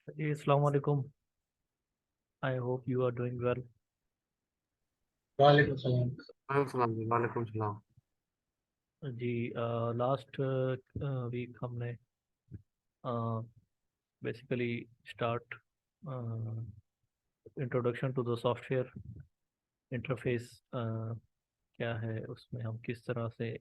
जी अस्सलाम वालेकुम। I hope you are doing well. वालेकुम सलाम। वालेकुम सलाम जी। वालेकुम सलाम। जी लास्ट वीक हमने basically start introduction to the software interface क्या है, उसमें हम किस तरह से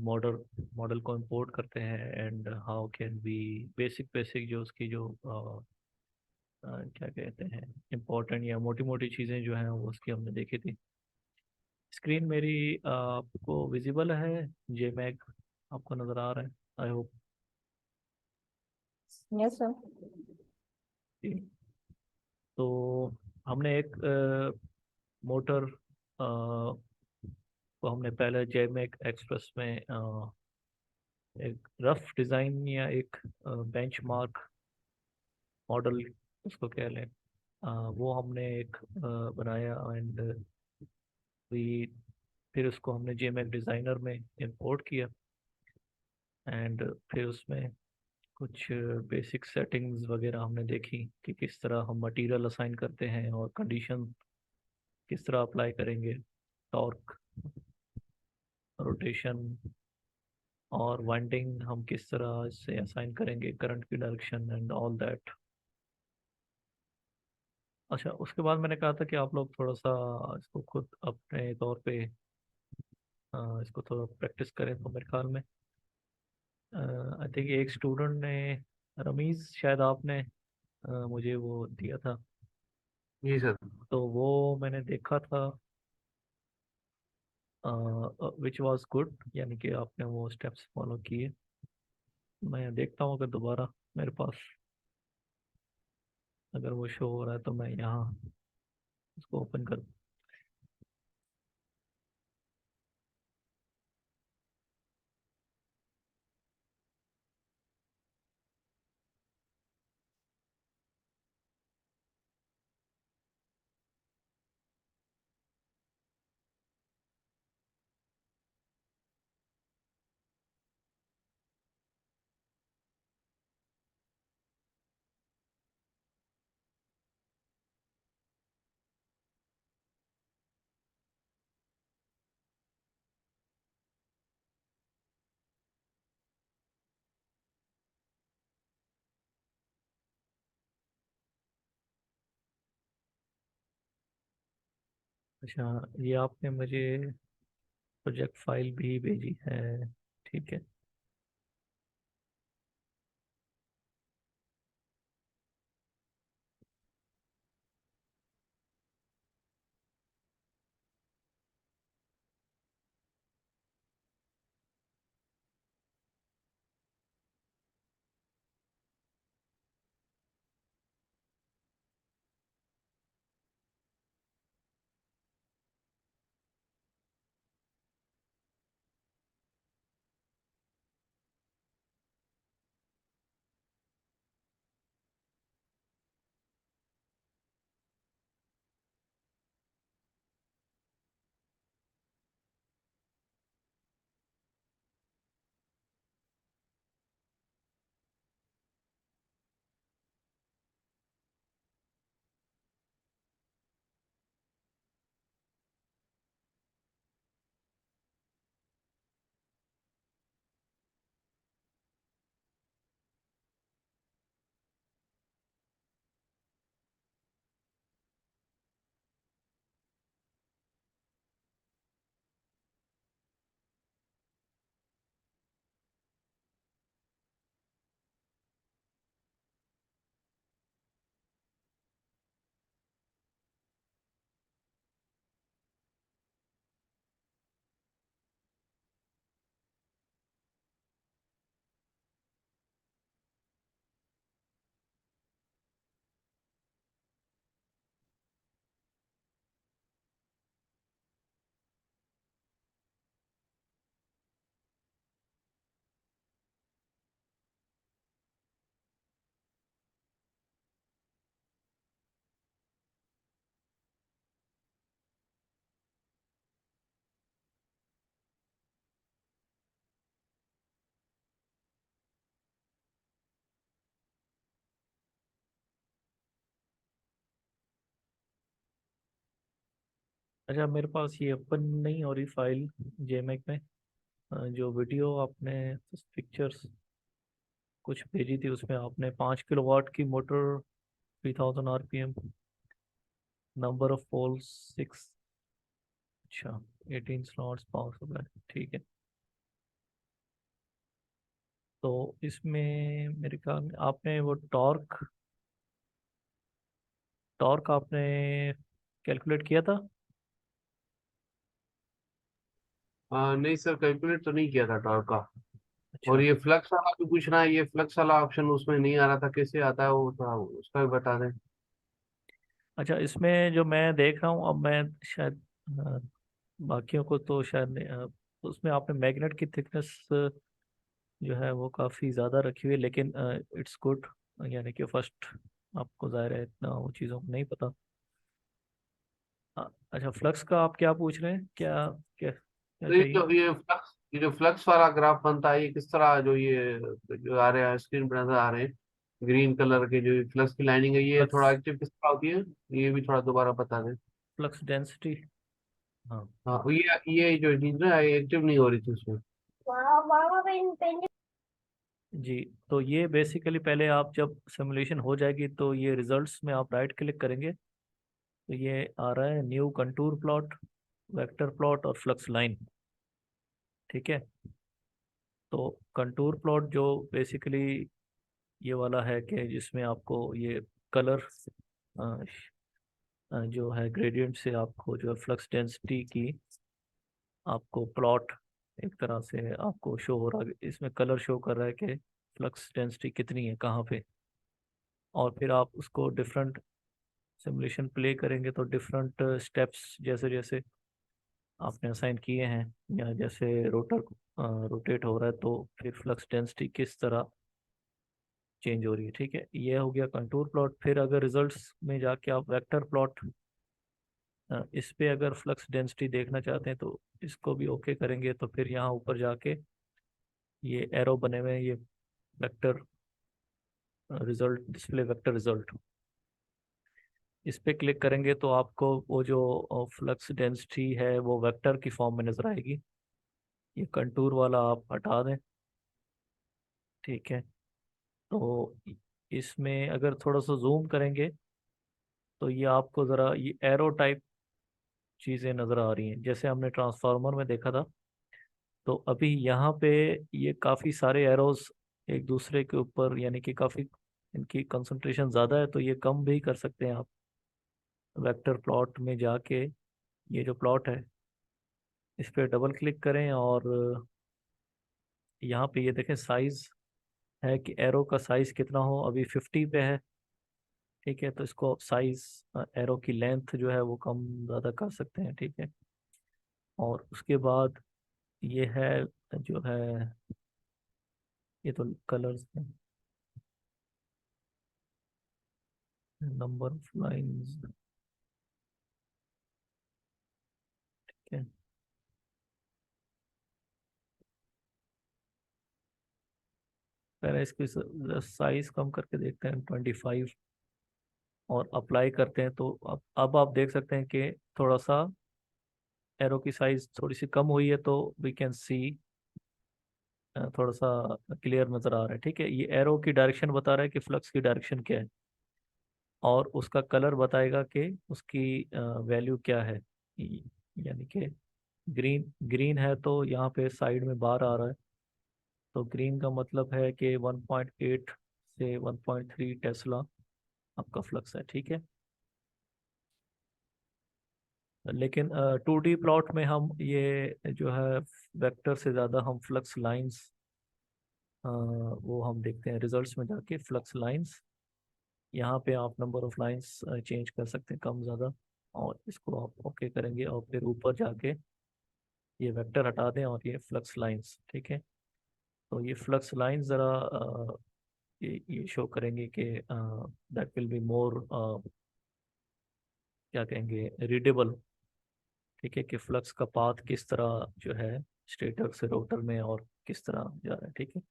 मॉडल मॉडल को इंपोर्ट करते हैं and how can be basic basic जो उसकी जो क्या कहते हैं इम्पोर्टेंट या मोटी मोटी चीज़ें जो हैं वो उसकी हमने देखी थी। स्क्रीन मेरी आपको विजिबल है? जेमैग आपको नज़र आ रहा है? I hope. Yes sir. तो हमने एक मोटर को हमने पहले जेमैग एक्सप्रेस में एक रफ डिज़ाइन या एक बेंचमार्क मॉडल उसको कह लें, वो हमने एक बनाया एंड फिर उसको हमने जेमैग डिज़ाइनर में इंपोर्ट किया एंड फिर उसमें कुछ बेसिक सेटिंग्स वगैरह हमने देखी कि किस तरह हम मटेरियल असाइन करते हैं और कंडीशन किस तरह अप्लाई करेंगे, टॉर्क, रोटेशन और वाइंडिंग हम किस तरह से असाइन करेंगे, करंट की डायरेक्शन एंड ऑल दैट। अच्छा, उसके बाद मैंने कहा था कि आप लोग थोड़ा सा इसको खुद अपने तौर पे इसको थोड़ा प्रैक्टिस करें, तो मेरे ख्याल में आई थिंक एक स्टूडेंट ने, रमीज शायद आपने मुझे वो दिया था, जी सर। तो वो मैंने देखा था विच वाज गुड, यानी कि आपने वो स्टेप्स फॉलो किए। मैं देखता हूँ अगर दोबारा मेरे पास अगर वो शो हो रहा है तो मैं यहाँ उसको ओपन कर। अच्छा, ये आपने मुझे प्रोजेक्ट फाइल भी भेजी है, ठीक है। अच्छा, मेरे पास ये ओपन नहीं हो रही फाइल जेमेक में। जो वीडियो आपने पिक्चर्स कुछ भेजी थी उसमें आपने 5 किलोवाट की motor, 3000 RPM, number of poles 6। अच्छा, 18 स्लॉट्स पावर सप्लाई, ठीक है। तो इसमें मेरे ख्याल में आपने वो टॉर्क टॉर्क आपने कैलकुलेट किया था। नहीं सर, कैलकुलेट तो नहीं किया था टॉर्क का। और अच्छा। ये फ्लक्स वाला भी पूछना है, ये फ्लक्स वाला ऑप्शन उसमें नहीं आ रहा था, कैसे आता है वो थोड़ा उसका भी बता दें। अच्छा, इसमें जो मैं देख रहा हूँ अब, मैं शायद बाकियों को तो शायद नहीं, उसमें आपने मैग्नेट की थिकनेस जो है वो काफ़ी ज़्यादा रखी हुई है, लेकिन इट्स गुड। यानी कि फर्स्ट आपको ज़ाहिर है इतना वो चीज़ों को नहीं पता। अच्छा, फ्लक्स का आप क्या पूछ रहे हैं, क्या क्या क्या तो चाहिए? ये जो फ्लक्स वाला ग्राफ बनता है, ये किस तरह, जो आ रहे हैं स्क्रीन पर नजर आ रहे हैं, ग्रीन कलर के जो फ्लक्स की लाइनिंग है, ये फ्लक्स थोड़ा एक्टिव किस तरह होती है? ये भी थोड़ा दोबारा बता दें। Flux density. हाँ हाँ, ये जो चीज ना, ये एक्टिव नहीं हो रही थी उसमें। जी। तो ये बेसिकली पहले आप जब सिमुलेशन हो जाएगी तो ये रिजल्ट्स में आप राइट क्लिक करेंगे तो ये आ रहा है new contour plot, vector plot और फ्लक्स लाइन। ठीक है। तो कंटूर प्लॉट जो बेसिकली ये वाला है कि जिसमें आपको ये कलर जो है ग्रेडियंट से आपको जो है फ्लक्स डेंसिटी की आपको प्लॉट एक तरह से आपको शो हो रहा है, इसमें कलर शो कर रहा है कि फ्लक्स डेंसिटी कितनी है कहाँ पे। और फिर आप उसको डिफरेंट सिमुलेशन प्ले करेंगे तो डिफरेंट स्टेप्स जैसे जैसे आपने असाइन किए हैं, या जैसे रोटर रोटेट हो रहा है तो फिर फ्लक्स डेंसिटी किस तरह चेंज हो रही है। ठीक है, ये हो गया कंटूर प्लॉट। फिर अगर रिजल्ट्स में जाके आप वेक्टर प्लॉट, इस पे अगर फ्लक्स डेंसिटी देखना चाहते हैं तो इसको भी ओके करेंगे तो फिर यहाँ ऊपर जाके ये एरो बने हुए हैं, ये vector result, display vector result, इस पे क्लिक करेंगे तो आपको वो जो फ्लक्स डेंसिटी है वो वेक्टर की फॉर्म में नजर आएगी। ये कंटूर वाला आप हटा दें। ठीक है। तो इसमें अगर थोड़ा सा जूम करेंगे तो ये आपको ज़रा ये एरो टाइप चीज़ें नज़र आ रही हैं जैसे हमने ट्रांसफार्मर में देखा था। तो अभी यहाँ पे ये काफ़ी सारे एरोज एक दूसरे के ऊपर, यानी कि काफ़ी इनकी कंसंट्रेशन ज़्यादा है तो ये कम भी कर सकते हैं आप। वेक्टर प्लॉट में जाके ये जो प्लॉट है इस पर डबल क्लिक करें और यहाँ पे ये देखें साइज है कि एरो का साइज कितना हो, अभी 50 पे है। ठीक है, तो इसको साइज, एरो की लेंथ जो है वो कम ज़्यादा कर सकते हैं। ठीक है। और उसके बाद ये है जो है, ये तो कलर्स हैं, नंबर ऑफ लाइंस। ठीक है। पहले इसकी साइज कम करके देखते हैं 25 और अप्लाई करते हैं तो अब आप देख सकते हैं कि थोड़ा सा एरो की साइज थोड़ी सी कम हुई है तो वी कैन सी, थोड़ा सा क्लियर नजर आ रहा है। ठीक है, ये एरो की डायरेक्शन बता रहा है कि फ्लक्स की डायरेक्शन क्या है, और उसका कलर बताएगा कि उसकी वैल्यू क्या है। यानी कि ग्रीन ग्रीन है तो यहाँ पे साइड में बार आ रहा है, तो ग्रीन का मतलब है कि 1.8 से 1.3 टेस्ला आपका फ्लक्स है। ठीक है। लेकिन 2D प्लॉट में हम ये जो है वेक्टर से ज़्यादा हम फ्लक्स लाइंस, वो हम देखते हैं रिजल्ट्स में जाके फ्लक्स लाइंस। यहाँ पे आप नंबर ऑफ लाइंस चेंज कर सकते हैं कम ज़्यादा, और इसको आप ओके करेंगे और फिर ऊपर जाके ये वेक्टर हटा दें और ये फ्लक्स लाइंस। ठीक है। तो ये फ्लक्स लाइंस ज़रा ये शो करेंगे कि दैट विल बी मोर, क्या कहेंगे, रीडेबल। ठीक है, कि फ्लक्स का पाथ किस तरह जो है स्टेटर से रोटर में और किस तरह जा रहा है। ठीक है।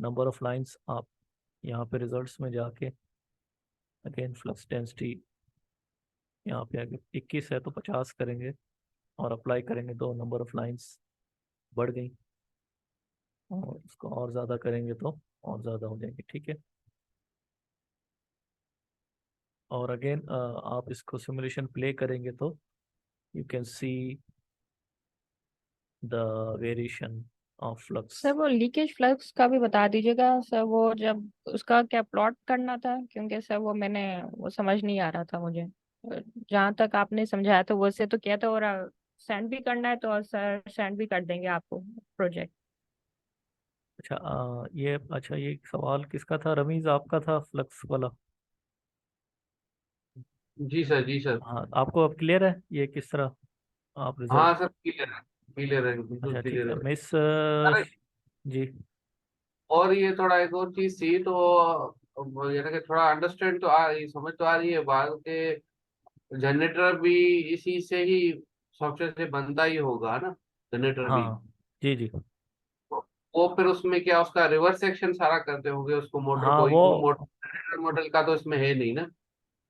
नंबर ऑफ लाइंस आप यहाँ पे रिजल्ट्स में जाके अगेन फ्लक्स डेंसिटी यहाँ पे अगर 21 है तो 50 करेंगे। और अप्लाई करेंगे तो नंबर ऑफ लाइंस बढ़ गई, और इसको और ज़्यादा करेंगे तो और ज़्यादा हो जाएंगे, ठीक है। और अगेन आप इसको सिमुलेशन प्ले करेंगे तो you can see the variation of flux. Sir वो लीकेज फ्लक्स का भी बता दीजिएगा सर, वो जब उसका क्या प्लॉट करना था, क्योंकि सर वो समझ नहीं आ रहा था मुझे। जहाँ तक आपने समझाया था वैसे तो किया था, और सेंड भी करना है तो सर सेंड भी कर देंगे आपको प्रोजेक्ट। अच्छा ये सवाल किसका था रमीज, आपका था फ्लक्स वाला? जी सर, जी सर। हाँ, आपको अब क्लियर है ये किस तरह आप रिजल्ट? हाँ सर, क्लियर है, क्लियर है, बिल्कुल अच्छा ठीक क्लियर है है। मिस अरे, जी। और ये थोड़ा एक और चीज थी तो यानी कि थोड़ा अंडरस्टैंड तो आ रही, समझ तो आ रही है बात के जनरेटर भी इसी से ही सॉफ्टवेयर से बनता ही होगा ना, जनरेटर हाँ भी। हाँ जी जी। वो फिर उसमें क्या उसका रिवर्स सेक्शन सारा करते होंगे उसको, मोटर हाँ को ही, वो वो मोटर मॉडल का तो इसमें है नहीं ना,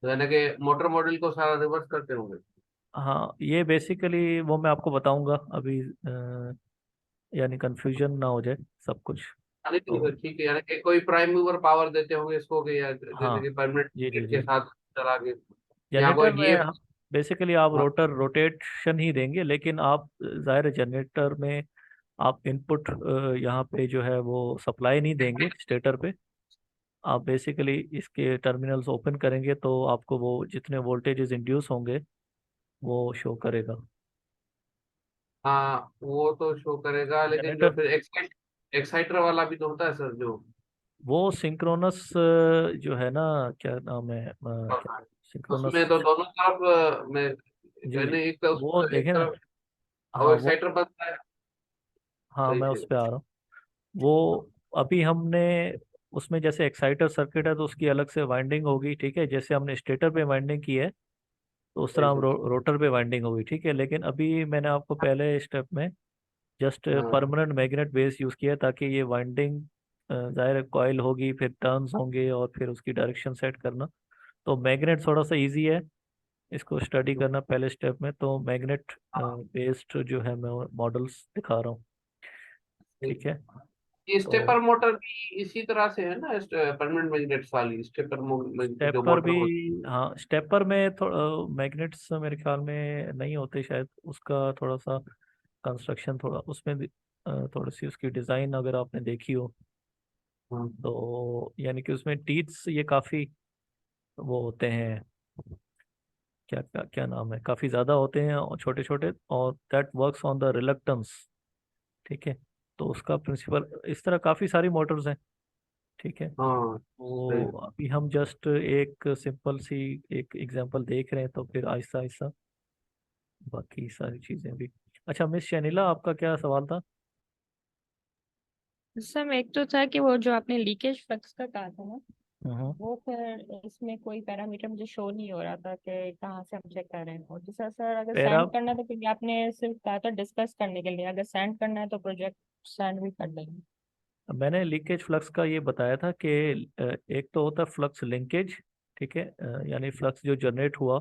तो यानी कि मोटर मॉडल को सारा रिवर्स करते होंगे। हाँ ये बेसिकली वो मैं आपको बताऊंगा अभी, यानी कंफ्यूजन ना हो जाए सब कुछ। अरे तो ठीक है, यानी कि कोई प्राइम मूवर पावर देते होंगे इसको कि जैसे हाँ कि परमानेंट जी जी के जी। साथ चला के, यहाँ जनरेटर कोई में जीएफ। हम बेसिकली आप रोटर रोटेशन ही देंगे, लेकिन आप जाहिर है जनरेटर में आप इनपुट यहाँ पे जो है वो सप्लाई नहीं देंगे स्टेटर पे। आप बेसिकली इसके टर्मिनल्स ओपन करेंगे तो आपको वो जितने वोल्टेजेस इंड्यूस होंगे वो शो करेगा। हाँ, वो तो शो करेगा, लेकिन जो जनरेटर फिर एक्साइटर वाला भी तो होता है सर जो। वो सिंक्रोनस जो है ना, क्या नाम है क्या, सिंक्रोनस। उसमें तो दोनों तरफ में, जी जी यानी एक तरफ, वो एक देखे ना। तरफ वो हाँ वो, एक्साइटर बनता है। हाँ सही मैं से। उस पे आ रहा हूँ। वो अभी हमने उसमें जैसे एक्साइटर सर्किट है तो उसकी अलग से वाइंडिंग होगी, ठीक है, जैसे हमने स्टेटर पे वाइंडिंग की है तो उस तरह सही हम से। रोटर पे वाइंडिंग होगी, ठीक है। लेकिन अभी मैंने आपको पहले स्टेप में जस्ट हाँ परमानेंट मैग्नेट बेस यूज़ किया ताकि ये वाइंडिंग जाहिर कॉइल होगी, फिर टर्न्स होंगे और फिर उसकी डायरेक्शन सेट करना। तो मैग्नेट थोड़ा सा इजी है इसको स्टडी करना पहले स्टेप में, तो मैग्नेट बेस्ड जो है मैं मॉडल्स दिखा रहा हूँ, ठीक है। ये तो स्टेपर मोटर भी इसी तरह से है ना, परमानेंट मैग्नेट्स वाली स्टेपर जो स्टेपर भी, मोटर होती हाँ स्टेपर में थोड़ा मैग्नेट्स मेरे ख्याल में नहीं होते शायद, उसका थोड़ा सा कंस्ट्रक्शन थोड़ा उसमें थोड़ी सी उसकी डिज़ाइन अगर आपने देखी हो है। हाँ। तो यानी कि उसमें टीथ्स ये काफ़ी वो होते हैं, क्या क्या क्या नाम है, काफ़ी ज़्यादा होते हैं और छोटे छोटे, और that works on the reluctance, ठीक है। तो उसका प्रिंसिपल इस तरह काफ़ी सारी मोटर्स हैं, ठीक है। हाँ, तो सही। अभी हम जस्ट एक सिंपल सी एक एग्जांपल देख रहे हैं तो फिर आहिस्ता आहिस्ता बाकी सारी चीज़ें भी। अच्छा मिस शैनिला, आपका क्या सवाल था? सर एक तो था कि वो जो आपने लीकेज फ्लक्स का कहा था ना, हम्म। वो फिर इसमें कोई पैरामीटर मुझे शो नहीं हो रहा था कि कहाँ से हम चेक कर रहे हैं। और दूसरा सर, अगर पैरा सेंड करना था, क्योंकि आपने सिर्फ कहा था डिस्कस करने के लिए, अगर सेंड करना है तो प्रोजेक्ट सेंड भी कर देंगे। मैंने लीकेज फ्लक्स का ये बताया था कि एक तो होता है फ्लक्स लिंकेज, ठीक है, यानी फ्लक्स जो जनरेट हुआ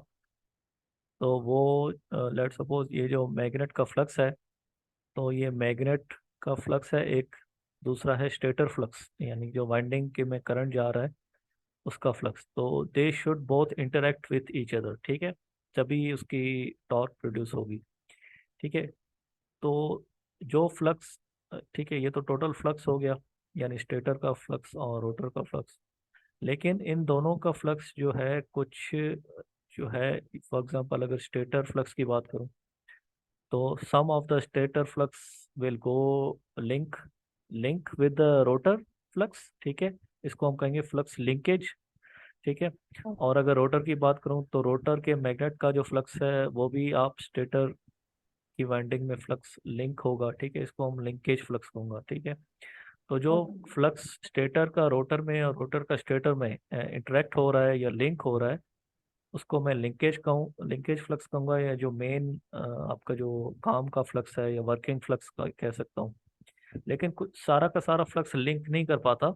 तो वो लेट सपोज ये जो मैग्नेट का फ्लक्स है, तो ये मैग्नेट का फ्लक्स है एक, दूसरा है स्टेटर फ्लक्स यानी जो वाइंडिंग के में करंट जा रहा है उसका फ्लक्स, तो they should both interact with each other, ठीक है, तभी उसकी टॉर्क प्रोड्यूस होगी, ठीक है। तो जो फ्लक्स, ठीक है, ये तो टोटल फ्लक्स हो गया, यानी स्टेटर का फ्लक्स और रोटर का फ्लक्स। लेकिन इन दोनों का फ्लक्स जो है कुछ जो है, फॉर एग्जांपल अगर स्टेटर फ्लक्स की बात करूं तो sum of the stator flux will go link link with the rotor flux, ठीक है, इसको हम कहेंगे फ्लक्स लिंकेज, ठीक है। और अगर रोटर की बात करूं तो रोटर के मैग्नेट का जो फ्लक्स है वो भी आप स्टेटर की वाइंडिंग में फ्लक्स लिंक होगा, ठीक है, इसको हम लिंकेज फ्लक्स कहूँगा, ठीक है। तो जो ओके। फ्लक्स स्टेटर का रोटर में और रोटर का स्टेटर में इंटरेक्ट हो रहा है या लिंक हो रहा है उसको मैं लिंकेज कहूँ, लिंकेज फ्लक्स कहूँगा, या जो मेन आपका जो काम का फ्लक्स है या वर्किंग फ्लक्स का कह सकता हूँ। लेकिन कुछ सारा का सारा फ्लक्स लिंक नहीं कर पाता,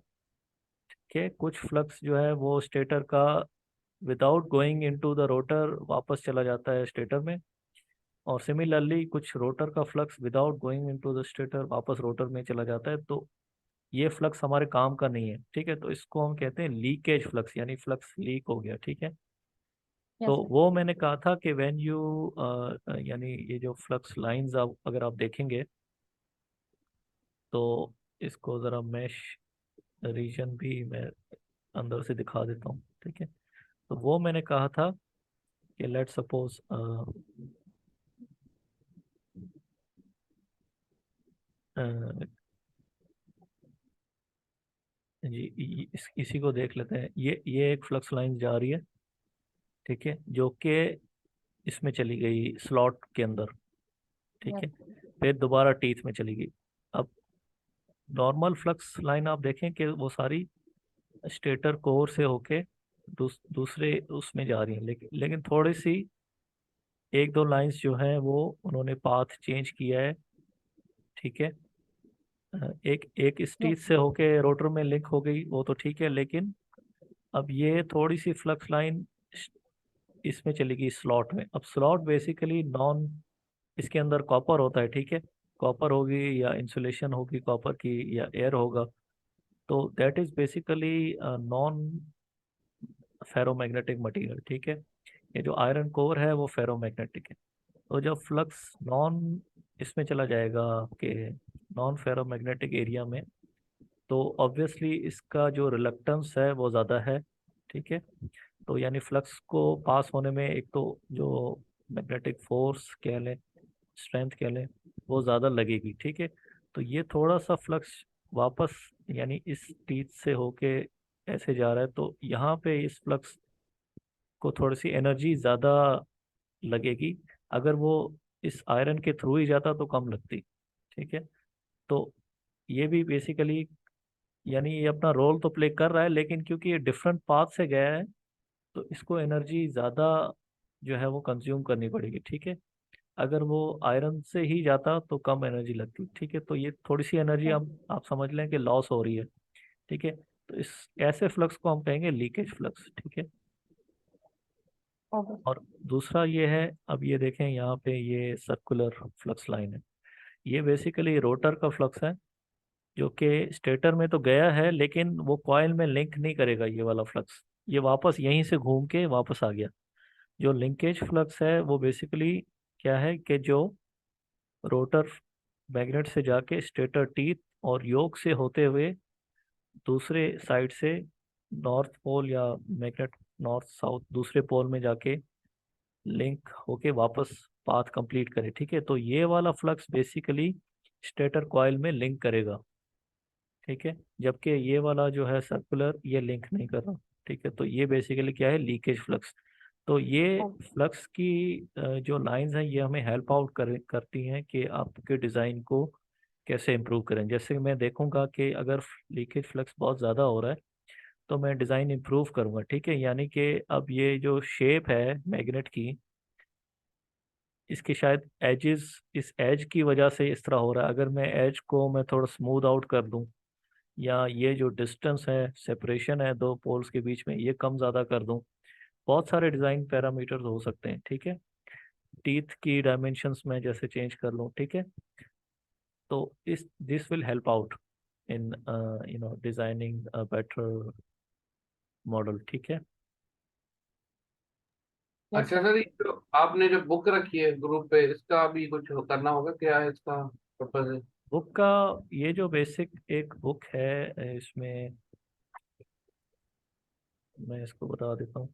कि कुछ फ्लक्स जो है वो स्टेटर का without going into the rotor वापस चला जाता है स्टेटर में, और सिमिलरली कुछ रोटर का flux without going into the stator वापस रोटर में चला जाता है, तो ये फ्लक्स हमारे काम का नहीं है, ठीक है। तो इसको हम कहते हैं लीकेज फ्लक्स, यानी फ्लक्स लीक हो गया, ठीक है। तो यस सर। वो मैंने कहा था कि व्हेन यू यानी ये जो फ्लक्स लाइंस आप अगर आप देखेंगे तो इसको ज़रा मैश रीजन भी मैं अंदर से दिखा देता हूँ, ठीक है। तो वो मैंने कहा था कि लेट सपोज जी इसी को देख लेते हैं। ये एक फ्लक्स लाइन जा रही है, ठीक है, जो कि इसमें चली गई स्लॉट के अंदर, ठीक है। यस। फिर दोबारा टीथ में चली गई। अब नॉर्मल फ्लक्स लाइन आप देखें कि वो सारी स्टेटर कोर से होके दूसरे उसमें जा रही हैं, लेकिन थोड़ी सी एक दो लाइंस जो है वो उन्होंने पाथ चेंज किया है, ठीक है। एक एक स्टीच यस। से होके रोटर में लिंक हो गई, वो तो ठीक है, लेकिन अब ये थोड़ी सी फ्लक्स लाइन इसमें चली गई स्लॉट में। अब स्लॉट बेसिकली नॉन, इसके अंदर कॉपर होता है, ठीक है। कॉपर होगी या इंसुलेशन होगी कॉपर की या एयर होगा, तो that is basically non ferromagnetic material, ठीक है। ये जो आयरन कोर है वो फेरोमैग्नेटिक है। तो जब फ्लक्स नॉन इसमें चला जाएगा कि नॉन फेरोमैग्नेटिक एरिया में, तो ऑब्वियसली इसका जो रिलक्टेंस है वो ज़्यादा है, ठीक है। तो यानी फ्लक्स को पास होने में एक तो जो मैग्नेटिक फोर्स कह लें, स्ट्रेंथ कह लें, वो ज़्यादा लगेगी, ठीक है। तो ये थोड़ा सा फ्लक्स वापस यानी इस टीथ से होके ऐसे जा रहा है, तो यहाँ पे इस फ्लक्स को थोड़ी सी एनर्जी ज़्यादा लगेगी। अगर वो इस आयरन के थ्रू ही जाता तो कम लगती, ठीक है। तो ये भी बेसिकली यानी ये अपना रोल तो प्ले कर रहा है, लेकिन क्योंकि ये डिफरेंट पाथ से गया है तो इसको एनर्जी ज़्यादा जो है वो कंज्यूम करनी पड़ेगी, ठीक है। अगर वो आयरन से ही जाता तो कम एनर्जी लगती, ठीक है। तो ये थोड़ी सी एनर्जी आप समझ लें कि लॉस हो रही है, ठीक है। तो इस ऐसे फ्लक्स को हम कहेंगे लीकेज फ्लक्स, ठीक है। ओके। और दूसरा ये है, अब ये देखें यहाँ पे ये सर्कुलर फ्लक्स लाइन है। ये बेसिकली रोटर का फ्लक्स है जो कि स्टेटर में तो गया है, लेकिन वो कॉइल में लिंक नहीं करेगा ये वाला फ्लक्स। ये वापस यहीं से घूम के वापस आ गया। जो लिंकेज फ्लक्स है वो बेसिकली क्या है कि जो रोटर मैग्नेट से जाके स्टेटर टीथ और योक से होते हुए दूसरे साइड से नॉर्थ पोल या मैग्नेट नॉर्थ साउथ दूसरे पोल में जाके लिंक होके वापस पाथ कंप्लीट करे, ठीक है। तो ये वाला फ्लक्स बेसिकली स्टेटर कॉइल में लिंक करेगा, ठीक है। जबकि ये वाला जो है सर्कुलर ये लिंक नहीं कर रहा, ठीक है। तो ये बेसिकली क्या है, लीकेज फ्लक्स। तो ये ओके। फ्लक्स की जो लाइंस हैं ये हमें हेल्प आउट करती हैं कि आपके डिज़ाइन को कैसे इम्प्रूव करें। जैसे मैं देखूंगा कि अगर लीकेज फ्लक्स बहुत ज़्यादा हो रहा है तो मैं डिज़ाइन इम्प्रूव करूंगा, ठीक है। यानी कि अब ये जो शेप है मैग्नेट की, इसके शायद एजेस, इस एज की वजह से इस तरह हो रहा है। अगर मैं एज को मैं थोड़ा स्मूथ आउट कर दूं, या ये जो डिस्टेंस है, सेपरेशन है दो पोल्स के बीच में, ये कम ज़्यादा कर दूं, बहुत सारे डिज़ाइन पैरामीटर्स हो सकते हैं, ठीक है। टीथ की डायमेंशंस में जैसे चेंज कर लूँ, ठीक है। तो इस this will help out in designing a better model, ठीक है। यस अच्छा सर। सर, ये जो आपने जो बुक रखी है ग्रुप पे, इसका भी कुछ करना होगा, क्या है इसका पर्पज है? बुक का ये जो बेसिक एक बुक है, इसमें मैं इसको बता देता हूँ।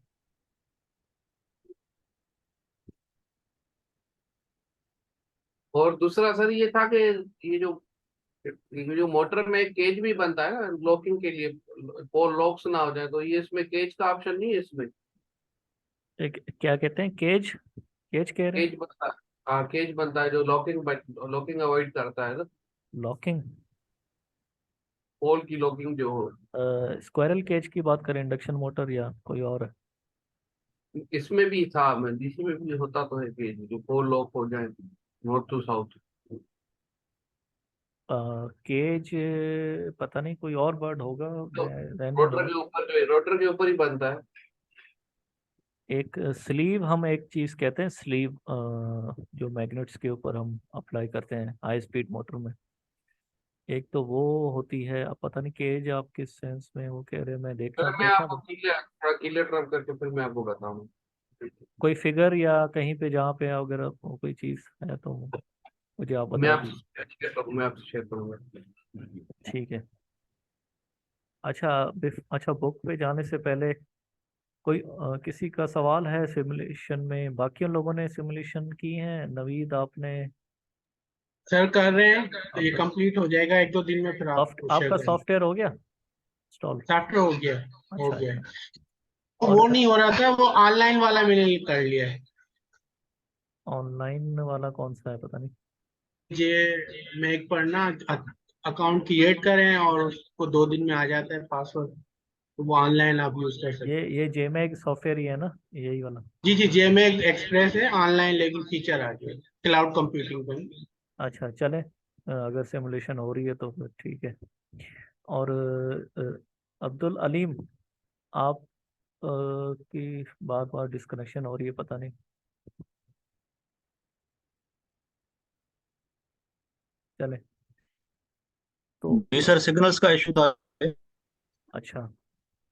और दूसरा सर ये था कि ये जो मोटर में एक केज भी बनता है ना लॉकिंग के लिए, पोल लॉक्स ना हो जाए, तो ये इसमें केज का ऑप्शन नहीं है इसमें? एक क्या कहते हैं, केज, केज कह रहे हैं? केज बनता है। हाँ, केज बनता है जो लॉकिंग लॉकिंग अवॉइड करता है ना, लॉकिंग? पोल की लॉकिंग जो हो। स्क्वायरल केज की बात करें, इंडक्शन मोटर या कोई और है? इसमें भी था, मैं डीसी में भी होता तो है केज जो पोल लॉक हो जाए नॉर्थ टू साउथ। केज पता नहीं, कोई और वर्ड होगा, तो मैं रहने दो। रोटर के ऊपर ही बनता है। एक स्लीव, हम एक चीज कहते हैं स्लीव, जो मैग्नेट्स के ऊपर हम अप्लाई करते हैं हाई स्पीड मोटर में। एक तो वो होती है, अब पता नहीं केज आप किस सेंस में वो कह रहे हैं, मैं देखना फिर मैं देखना आपको पड़। थोड़ा क्लियर ड्रॉप करके फिर मैं आपको बताऊँ। कोई फिगर या कहीं पे जहाँ पे अगर वो कोई चीज है तो मुझे आप मैं बता दीजिए। आपसे मैं आपसे शेयर करूंगा। ठीक है। अच्छा, अच्छा, बुक पे जाने से पहले कोई किसी का सवाल है सिमुलेशन में? बाकी लोगों ने सिमुलेशन की है, नवीद आपने? सर कर रहे हैं, ये आपका कंप्लीट हो जाएगा 1-2 दिन में, फिर आपको शेयर आपका करेंगे। सॉफ्टवेयर हो गया इंस्टॉल? सॉफ्टवेयर हो गया। हो अच्छा गया। अच्छा। वो और नहीं हो रहा था, वो ऑनलाइन वाला मैंने कर लिया है। ऑनलाइन वाला कौन सा है, पता नहीं। ये मैं एक पढ़ना, अकाउंट क्रिएट करें और उसको 2 दिन में आ जाता है पासवर्ड, तो वो ऑनलाइन आप यूज कर सकते हैं। ये जेमैग सॉफ्टवेयर ही है ना, यही वाला? जी जी, जेमेल एक्सप्रेस है ऑनलाइन, लेकिन फीचर आ गया क्लाउड कंप्यूटिंग पे। अच्छा चले, अगर सिमुलेशन हो रही है तो फिर ठीक है। और अब्दुल अलीम, आप की बार बार डिस्कनेक्शन हो रही है, पता नहीं। चले तो जी सर, सिग्नल्स का इशू था। अच्छा,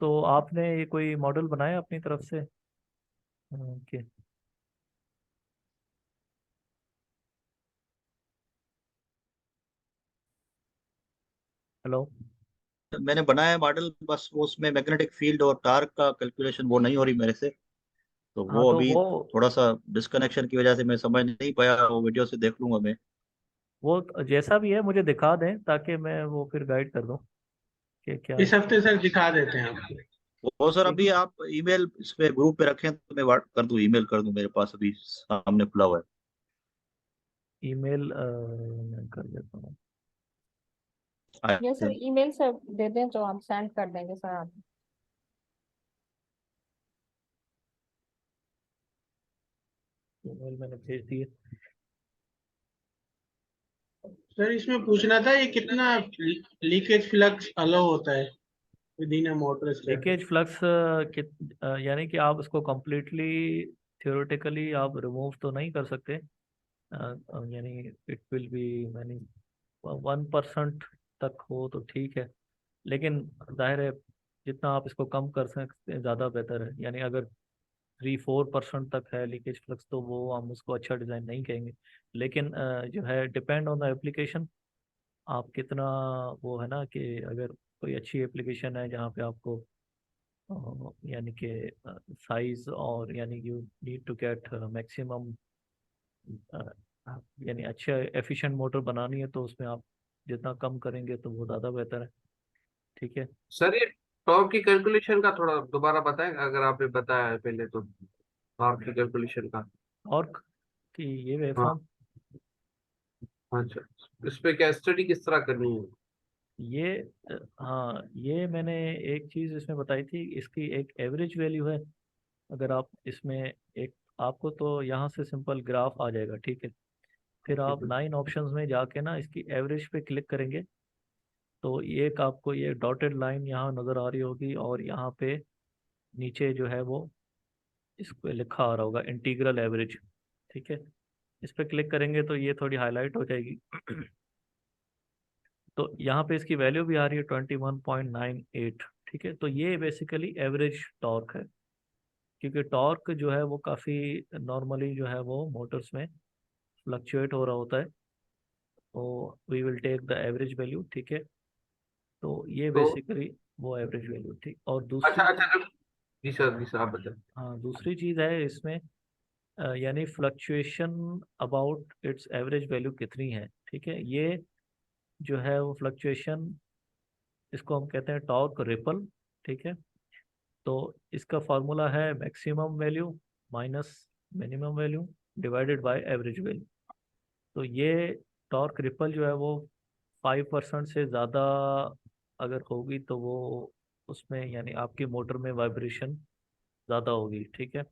तो आपने ये कोई मॉडल बनाया अपनी तरफ से? ओके। हेलो। मैंने बनाया मॉडल, बस वो उसमें मैग्नेटिक फील्ड और टार्क का कैलकुलेशन वो नहीं हो रही मेरे से। तो हाँ वो तो अभी वो थोड़ा सा डिस्कनेक्शन की वजह से मैं समझ नहीं पाया, वो वीडियो से देख लूंगा मैं। जैसा भी है मुझे दिखा दें ताकि मैं वो फिर गाइड कर दूं कि क्या इस इसका। हफ्ते सर दिखा देते हैं आपको। वो सर ठीक। अभी आप ईमेल इस पे ग्रुप पे रखें तो मैं वाट कर दूं, ईमेल कर दूं, मेरे पास अभी सामने खुला हुआ है। ईमेल मैं कर देता हूँ। आया ये है। सर ईमेल से दे दें तो हम सेंड कर देंगे सर आप। ईमेल मैंने भेज दिए। सर इसमें पूछना था, ये कितना लीकेज फ्लक्स अलो होता है with in a motor stator? Leakage flux यानी कि आप उसको कम्प्लीटली थियोरेटिकली आप रिमूव तो नहीं कर सकते, यानी इट विल बी मैनी 1% तक हो तो ठीक है, लेकिन जाहिर है जितना आप इसको कम कर सकते हैं ज़्यादा बेहतर है। यानी अगर 3-4% तक है लीकेज फ्लक्स तो वो हम उसको अच्छा डिज़ाइन नहीं कहेंगे। लेकिन जो है डिपेंड ऑन द एप्लीकेशन, आप कितना, वो है ना कि अगर कोई अच्छी एप्लीकेशन है जहाँ पे आपको यानी कि साइज और यानी you need to get maximum, यानी अच्छा एफिशिएंट मोटर बनानी है तो उसमें आप जितना कम करेंगे तो वो ज़्यादा बेहतर है। ठीक है। सर ये टॉर्क की कैलकुलेशन का थोड़ा दोबारा बताएं, अगर आपने बताया है पहले तो, टॉर्क की कैलकुलेशन का। और कि ये हाँ। वेवफॉर्म, अच्छा, इस पे क्या स्टडी किस तरह करनी है? ये हाँ, ये मैंने एक चीज़ इसमें बताई थी, इसकी एक एवरेज वैल्यू है। अगर आप इसमें एक, आपको तो यहाँ से सिंपल ग्राफ आ जाएगा, ठीक है। फिर ठीक आप है। 9 ऑप्शंस में जाके ना इसकी एवरेज पे क्लिक करेंगे तो ये एक आपको ये डॉटेड लाइन यहाँ नज़र आ रही होगी, और यहाँ पे नीचे जो है वो इस पे लिखा आ रहा होगा इंटीग्रल एवरेज। ठीक है। इस पे क्लिक करेंगे तो ये थोड़ी हाईलाइट हो जाएगी। तो यहाँ पे इसकी वैल्यू भी आ रही है 21.98। ठीक है, तो ये बेसिकली एवरेज टॉर्क है, क्योंकि टॉर्क जो है वो काफ़ी नॉर्मली जो है वो मोटर्स में फ्लक्चुएट हो रहा होता है। तो we will take the average value. ठीक है, तो ये तो बेसिकली वो एवरेज वैल्यू थी। और अच्छा दूसरी अच्छा जी सर आप बताएं। हाँ, दूसरी चीज़ है इसमें, यानी fluctuation about it's average value कितनी है। ठीक है, ये जो है वो फ्लक्चुएशन, इसको हम कहते हैं टॉर्क रिपल। ठीक है, तो इसका फार्मूला है maximum value minus minimum value divided by average value. तो ये टॉर्क रिपल जो है वो 5% से ज़्यादा अगर होगी तो वो उसमें यानी आपकी मोटर में वाइब्रेशन ज़्यादा होगी। ठीक है,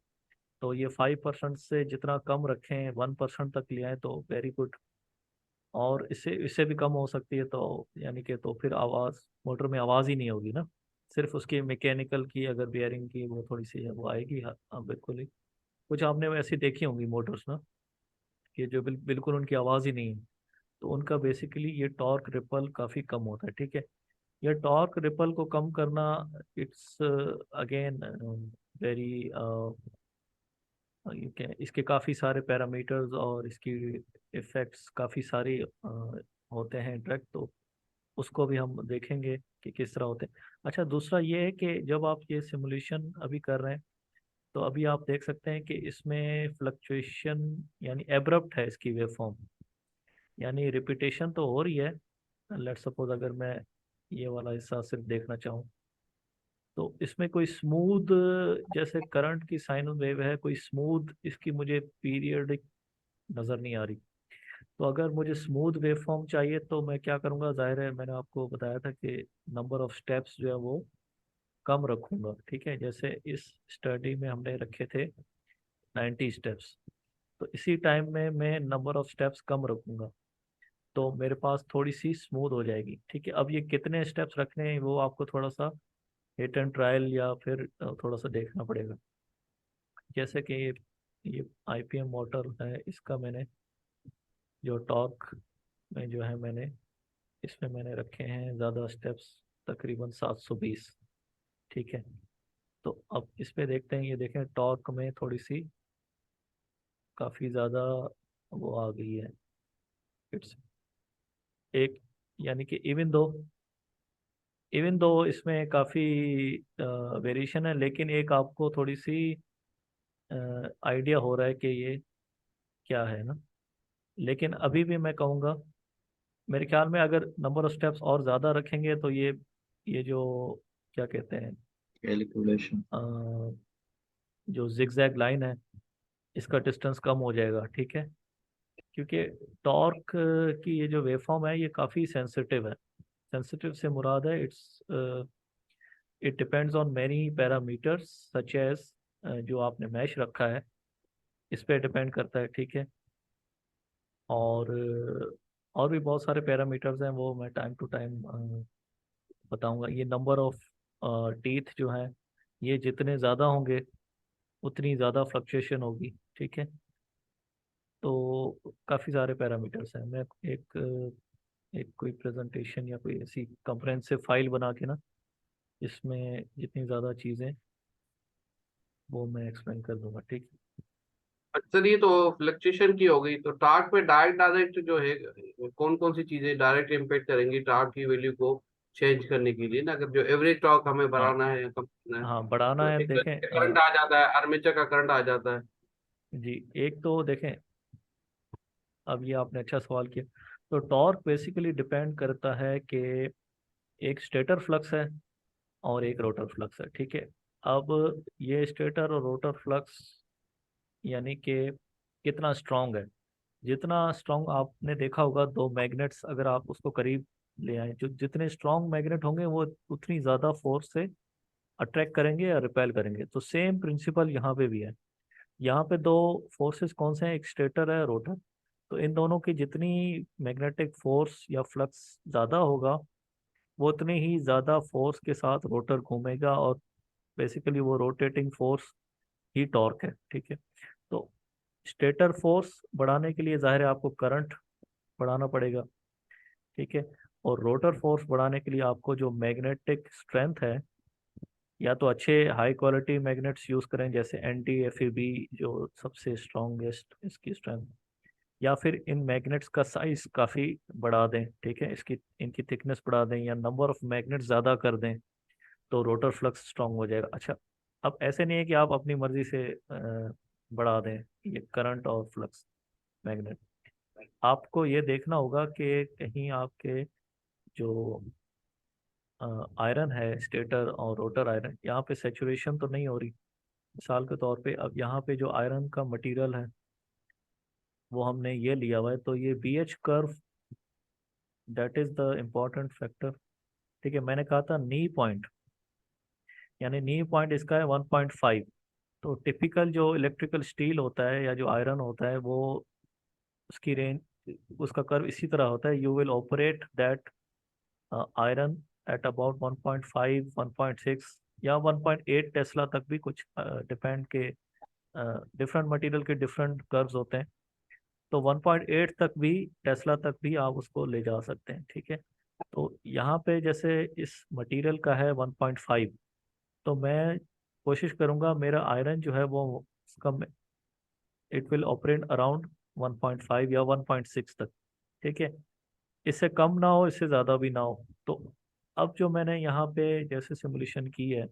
तो ये 5% से जितना कम रखें, 1% तक ले आए तो वेरी गुड। और इससे इससे भी कम हो सकती है तो यानी कि तो फिर आवाज़, मोटर में आवाज़ ही नहीं होगी ना। सिर्फ उसकी मैकेनिकल की अगर बेयरिंग की वो थोड़ी सी है वो आएगी। हाँ हाँ, बिल्कुल ही। कुछ आपने वैसे देखी होंगी मोटर्स ना, कि जो बिल्कुल उनकी आवाज़ ही नहीं है, तो उनका बेसिकली ये टॉर्क रिपल काफ़ी कम होता है। ठीक है, ये टॉर्क रिपल को कम करना, इट्स अगेन वेरी, इसके काफ़ी सारे पैरामीटर्स और इसकी इफ़ेक्ट्स काफ़ी सारी होते हैं डायरेक्ट, तो उसको भी हम देखेंगे कि किस तरह होते हैं। अच्छा, दूसरा ये है कि जब आप ये सिमुलेशन अभी कर रहे हैं, तो अभी आप देख सकते हैं कि इसमें फ्लक्चुएशन यानी एब्रप्ट है इसकी वेव फॉर्म, यानी रिपीटेशन तो हो रही है। लेट्स सपोज अगर मैं ये वाला हिस्सा सिर्फ देखना चाहूँ, तो इसमें कोई स्मूथ, जैसे करंट की साइन वेव है, कोई स्मूथ इसकी मुझे पीरियडिक नज़र नहीं आ रही। तो अगर मुझे स्मूथ वेव फॉर्म चाहिए तो मैं क्या करूँगा, जाहिर है मैंने आपको बताया था कि नंबर ऑफ स्टेप्स जो है वो कम रखूँगा। ठीक है, जैसे इस स्टडी में हमने रखे थे 90 स्टेप्स, तो इसी टाइम में मैं नंबर ऑफ स्टेप्स कम रखूँगा, तो मेरे पास थोड़ी सी स्मूथ हो जाएगी। ठीक है, अब ये कितने स्टेप्स रखने हैं वो आपको थोड़ा सा हिट एंड ट्रायल या फिर थोड़ा सा देखना पड़ेगा। जैसे कि ये आईपीएम मोटर है, इसका मैंने जो टॉर्क में जो है मैंने इसमें मैंने रखे हैं ज़्यादा स्टेप्स, तकरीबन 720। ठीक है, तो अब इस पे देखते हैं, ये देखें टॉर्क में थोड़ी सी काफ़ी ज़्यादा वो आ गई है, इट्स एक, यानी कि इवन दो इसमें काफ़ी वेरिएशन है, लेकिन एक आपको थोड़ी सी आइडिया हो रहा है कि ये क्या है ना। लेकिन अभी भी मैं कहूँगा, मेरे ख्याल में अगर नंबर ऑफ स्टेप्स और ज़्यादा रखेंगे तो ये जो क्या कहते हैं, कैलकुलेशन। जो जिगजैग लाइन है, इसका डिस्टेंस कम हो जाएगा। ठीक है, क्योंकि टॉर्क की ये जो वेवफॉर्म है ये काफ़ी सेंसिटिव है। सेंसिटिव से मुराद है it depends on many parameters such as, जो आपने मैश रखा है इस पे डिपेंड करता है। ठीक है, और और भी बहुत सारे पैरामीटर्स हैं, वो मैं टाइम टू टाइम बताऊंगा। ये नंबर ऑफ टीथ जो हैं, ये जितने ज़्यादा होंगे उतनी ज़्यादा फ्लक्चुएशन होगी। ठीक है, तो काफ़ी सारे पैरामीटर्स हैं। मैं एक कोई प्रेजेंटेशन या कोई ऐसी कंप्रेहेंसिव फाइल बना के ना, इसमें जितनी ज़्यादा चीज़ें वो मैं एक्सप्लेन कर दूंगा। ठीक है। अक्सर ये तो फ्लक्चुएशन की हो गई, तो टार्क पे डायरेक्ट डायरेक्ट जो है कौन कौन सी चीजें डायरेक्ट इम्पेक्ट करेंगी टार्क की वैल्यू को चेंज करने के लिए ना, अगर जो एवरेज टॉर्क हमें हाँ बढ़ाना है या कम करना है, हाँ, बढ़ाना तो है, एक देखें करंट आ जाता है, आर्मेचर का करंट आ जाता है। जी, एक तो देखें, अब ये आपने अच्छा सवाल किया। तो टॉर्क बेसिकली डिपेंड करता है कि एक स्टेटर फ्लक्स है और एक रोटर फ्लक्स है। ठीक है, अब ये स्टेटर और रोटर फ्लक्स यानी कि कितना स्ट्रांग है, जितना स्ट्रांग आपने देखा होगा दो मैग्नेट्स अगर आप उसको करीब ले आए, जो जितने स्ट्रांग मैग्नेट होंगे वो उतनी ज़्यादा फोर्स से अट्रैक्ट करेंगे या रिपेल करेंगे। तो सेम प्रिंसिपल यहाँ पे भी है। यहाँ पे दो फोर्सेस कौन से हैं, एक स्टेटर है, रोटर। तो इन दोनों की जितनी मैग्नेटिक फोर्स या फ्लक्स ज़्यादा होगा, वो उतनी ही ज़्यादा फोर्स के साथ रोटर घूमेगा, और बेसिकली वो रोटेटिंग फोर्स ही टॉर्क है। ठीक है, तो स्टेटर फोर्स बढ़ाने के लिए जाहिर है आपको करंट बढ़ाना पड़ेगा। ठीक है, और रोटर फोर्स बढ़ाने के लिए आपको जो मैग्नेटिक स्ट्रेंथ है, या तो अच्छे हाई क्वालिटी मैग्नेट्स यूज़ करें जैसे NdFeB, जो सबसे स्ट्रॉन्गेस्ट इसकी स्ट्रेंथ, या फिर इन मैग्नेट्स का साइज काफ़ी बढ़ा दें। ठीक है, इसकी इनकी थिकनेस बढ़ा दें या नंबर ऑफ मैग्नेट्स ज़्यादा कर दें, तो रोटर फ्लक्स स्ट्रांग हो जाएगा। अच्छा, अब ऐसे नहीं है कि आप अपनी मर्जी से बढ़ा दें ये करंट और फ्लक्स मैग्नेट। आपको ये देखना होगा कि कहीं आपके जो आयरन है, स्टेटर और रोटर आयरन, यहाँ पे सेचुरेशन तो नहीं हो रही। मिसाल के तौर पे अब यहाँ पे जो आयरन का मटेरियल है वो हमने ये लिया हुआ है, तो ये BH curve, that is the important factor. ठीक है, मैंने कहा था नी पॉइंट, यानी नी पॉइंट इसका है 1.5। तो टिपिकल जो इलेक्ट्रिकल स्टील होता है या जो आयरन होता है, वो उसकी रेंज, उसका कर्व इसी तरह होता है। You will operate that iron at about 1.5 1.6 या 1.8 टेस्ला तक भी, कुछ डिपेंड के डिफरेंट मटेरियल के डिफरेंट कर्व्स होते हैं। तो 1.8 तक भी, टेस्ला तक भी आप उसको ले जा सकते हैं, ठीक है। तो यहाँ पे जैसे इस मटेरियल का है 1.5, तो मैं कोशिश करूँगा मेरा आयरन जो है वो उसका इट विल ऑपरेट अराउंड 1.5 या 1.6 तक, ठीक है। इससे कम ना हो, इससे ज़्यादा भी ना हो। तो अब जो मैंने यहाँ पे जैसे सिमुलेशन की है,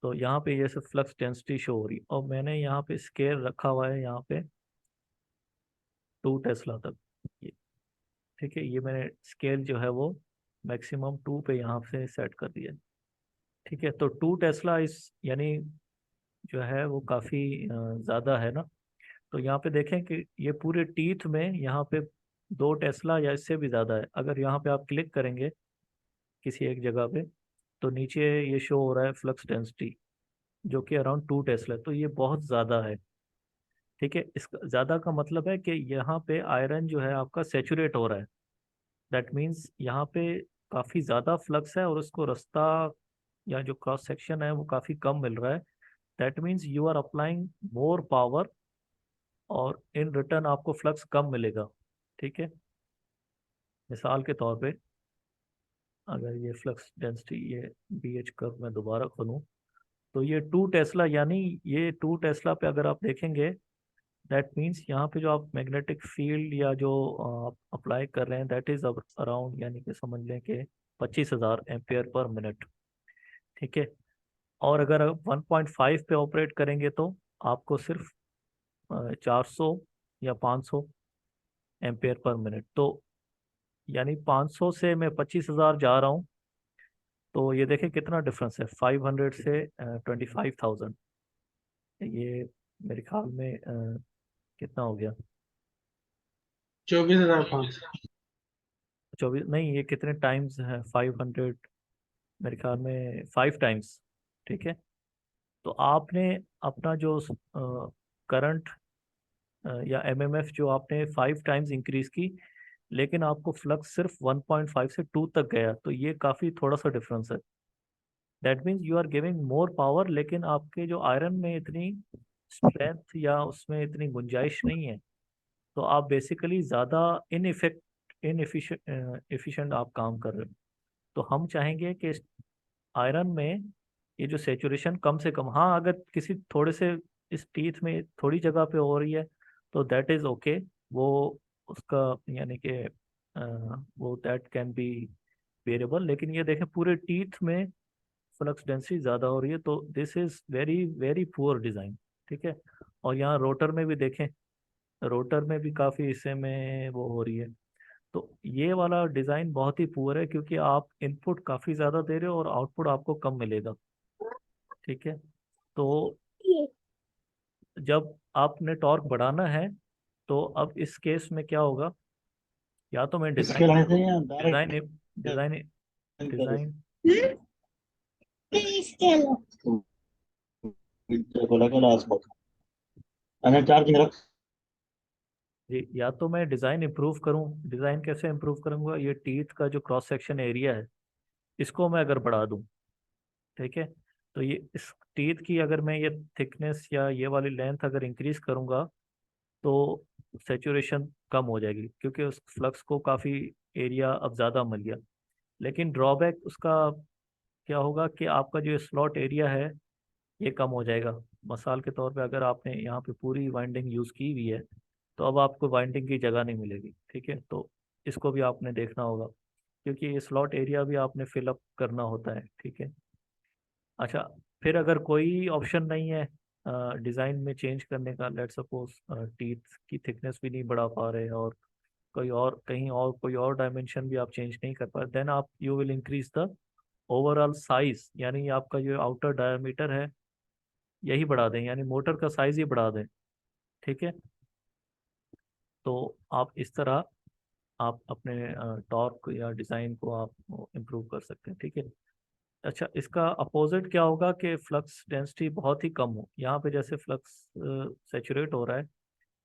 तो यहाँ पे जैसे फ्लक्स डेंसिटी शो हो रही, और मैंने यहाँ पे स्केल रखा हुआ है यहाँ पे 2 टेस्ला तक, ये ठीक है। ये मैंने स्केल जो है वो मैक्सिमम 2 पे यहाँ से सेट कर दिया है, ठीक है। तो 2 टेस्ला इस यानी जो है वो काफ़ी ज़्यादा है ना। तो यहाँ पे देखें कि ये पूरे टीथ में यहाँ पे 2 टेस्ला या इससे भी ज़्यादा है। अगर यहाँ पे आप क्लिक करेंगे किसी एक जगह पे, तो नीचे ये शो हो रहा है फ्लक्स डेंसिटी जो कि अराउंड 2 टेस्ला है। तो ये बहुत ज़्यादा है, ठीक है। इस ज़्यादा का मतलब है कि यहाँ पे आयरन जो है आपका सेचुरेट हो रहा है। दैट मीन्स यहाँ पे काफ़ी ज़्यादा फ्लक्स है और उसको रास्ता या जो क्रॉस सेक्शन है वो काफ़ी कम मिल रहा है। That means you are applying more power और इन रिटर्न आपको फ्लक्स कम मिलेगा, ठीक है। मिसाल के तौर पे अगर ये फ्लक्स डेंसिटी, ये BH कर्व मैं दोबारा खोलूँ, तो ये 2 टेस्ला, यानी ये 2 टेस्ला पे अगर आप देखेंगे, दैट मीन्स यहाँ पे जो आप मैग्नेटिक फील्ड या जो आप अप्लाई कर रहे हैं दैट इज अराउंड, यानी कि समझ लें कि 25,000 एम्पियर पर मिनट, ठीक है। और अगर आप 1.5 पे ऑपरेट करेंगे तो आपको सिर्फ 400 या 500 एम्पियर पर मिनट। तो यानी 500 से मैं 25,000 जा रहा हूँ, तो ये देखें कितना डिफरेंस है, 500 से 25,000। ये मेरे ख्याल में कितना हो गया, 24,500। 24 नहीं, ये कितने टाइम्स है 500, मेरे ख्याल में 5 टाइम्स, ठीक है। तो आपने अपना जो करंट या MMF जो आपने 5 टाइम्स इंक्रीज की, लेकिन आपको फ्लक्स सिर्फ 1.5 से 2 तक गया, तो ये काफ़ी थोड़ा सा डिफरेंस है। That means you are giving more power, लेकिन आपके जो आयरन में इतनी स्ट्रेंथ या उसमें इतनी गुंजाइश नहीं है। तो आप बेसिकली ज़्यादा इनएफिशिएंट आप काम कर रहे हो। तो हम चाहेंगे कि आयरन में ये जो सेचुरेशन कम से कम, हाँ अगर किसी थोड़े से इस टीथ में थोड़ी जगह पे हो रही है तो दैट इज़ ओके, वो उसका यानी कि वो दैट कैन बी वेरिएबल। लेकिन ये देखें पूरे टीथ में फ्लक्स डेंसिटी ज़्यादा हो रही है, तो this is very very poor design, ठीक है। और यहाँ रोटर में भी देखें, रोटर में भी काफ़ी हिस्से में वो हो रही है। तो ये वाला डिज़ाइन बहुत ही पुअर है, क्योंकि आप इनपुट काफ़ी ज़्यादा दे रहे हो और आउटपुट आपको कम मिलेगा, ठीक है। तो जब आपने टॉर्क बढ़ाना है, तो अब इस केस में क्या होगा, या तो मैं इसके डिज़ाइन लाइन से या डिज़ाइन डायरेक्ट डिज़ाइन डिज़ाइन को लगा लास्ट बात अगर चार्जिंग रख। जी, या तो मैं डिज़ाइन इम्प्रूव करूं। डिज़ाइन कैसे इम्प्रूव करूंगा, ये टीथ का जो क्रॉस सेक्शन एरिया है इसको मैं अगर बढ़ा दूं, ठीक है। तो ये इस टीथ की अगर मैं ये थिकनेस या ये वाली लेंथ अगर इंक्रीज करूंगा, तो सेचुरेशन कम हो जाएगी, क्योंकि उस फ्लक्स को काफ़ी एरिया अब ज़्यादा मिल गया। लेकिन ड्रॉबैक उसका क्या होगा कि आपका जो स्लॉट एरिया है ये कम हो जाएगा। मिसाल के तौर पे अगर आपने यहाँ पे पूरी वाइंडिंग यूज़ की हुई है, तो अब आपको वाइंडिंग की जगह नहीं मिलेगी, ठीक है। तो इसको भी आपने देखना होगा, क्योंकि ये स्लॉट एरिया भी आपने फिलअप करना होता है, ठीक है। अच्छा, फिर अगर कोई ऑप्शन नहीं है डिज़ाइन में चेंज करने का, लेट सपोज टीथ की थिकनेस भी नहीं बढ़ा पा रहे और कोई और कहीं और कोई और डायमेंशन भी आप चेंज नहीं कर पा रहे, देन आप you will increase the overall size, यानी आपका जो आउटर डायमीटर है यही बढ़ा दें, यानी मोटर का साइज ही बढ़ा दें, ठीक है। तो आप इस तरह आप अपने टॉर्क या डिज़ाइन को आप इम्प्रूव कर सकते हैं, ठीक है। अच्छा, इसका अपोजिट क्या होगा कि फ्लक्स डेंसिटी बहुत ही कम हो। यहाँ पे जैसे फ्लक्स सेचुरेट हो रहा है,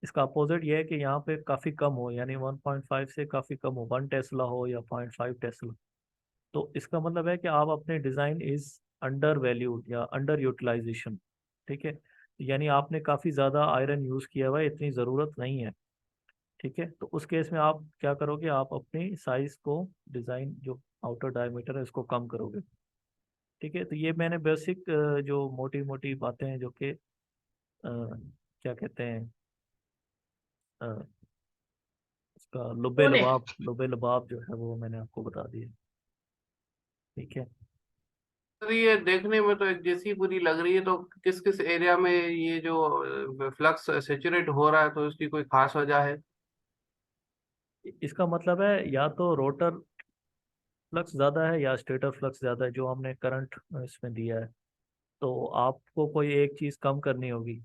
इसका अपोजिट ये है कि यहाँ पे काफ़ी कम हो, यानी 1.5 से काफ़ी कम हो, 1 टेस्ला हो या 0.5 टेस्ला, तो इसका मतलब है कि आप अपने डिज़ाइन इज अंडर वैल्यूड या अंडर यूटिलाइजेशन। ठीक है, यानी आपने काफ़ी ज़्यादा आयरन यूज़ किया हुआ है, इतनी ज़रूरत नहीं है। ठीक है, तो उस केस में आप क्या करोगे, आप अपनी साइज को, डिज़ाइन जो आउटर डायमीटर है इसको कम करोगे। ठीक है, तो ये मैंने बेसिक जो मोटी मोटी बातें हैं जो कि क्या कहते हैं अ, उसका बोले लुबे लबाब जो है वो मैंने आपको बता दिया। ठीक है, सर ये देखने में तो एक जैसी पूरी लग रही है, तो किस किस एरिया में ये जो फ्लक्स सेचुरेट हो रहा है, तो इसकी कोई खास वजह है? इसका मतलब है या तो रोटर फ्लक्स ज़्यादा है या स्टेटर फ्लक्स ज़्यादा है जो हमने करंट इसमें दिया है। तो आपको कोई एक चीज़ कम करनी होगी।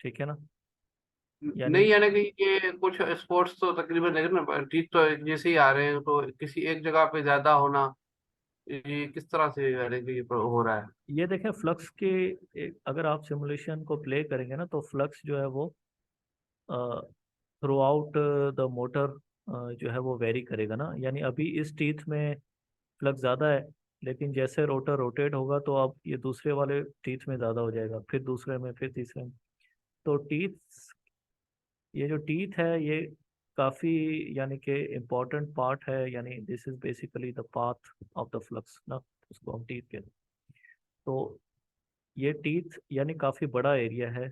ठीक है ना, यानी नहीं, यानी कि ये कुछ स्पोर्ट्स तो तकरीबन देखे ना, ठीक तो एक जैसे ही आ रहे हैं, तो किसी एक जगह पे ज्यादा होना, ये किस तरह से यानी कि ये हो रहा है? ये देखें फ्लक्स के अगर आप सिमुलेशन को प्ले करेंगे ना तो फ्लक्स जो है वो थ्रू आउट द मोटर जो है वो वेरी करेगा ना। यानी अभी इस टीथ में फ्लक्स ज़्यादा है, लेकिन जैसे रोटर रोटेट होगा तो अब ये दूसरे वाले टीथ में ज़्यादा हो जाएगा, फिर दूसरे में, फिर तीसरे में। तो टीथ, ये जो टीथ है ये काफ़ी यानी कि इम्पोर्टेंट पार्ट है, यानी this is basically the path of the flux ना, उसको हम टीथ कहते हैं। तो ये टीथ यानी काफ़ी बड़ा एरिया है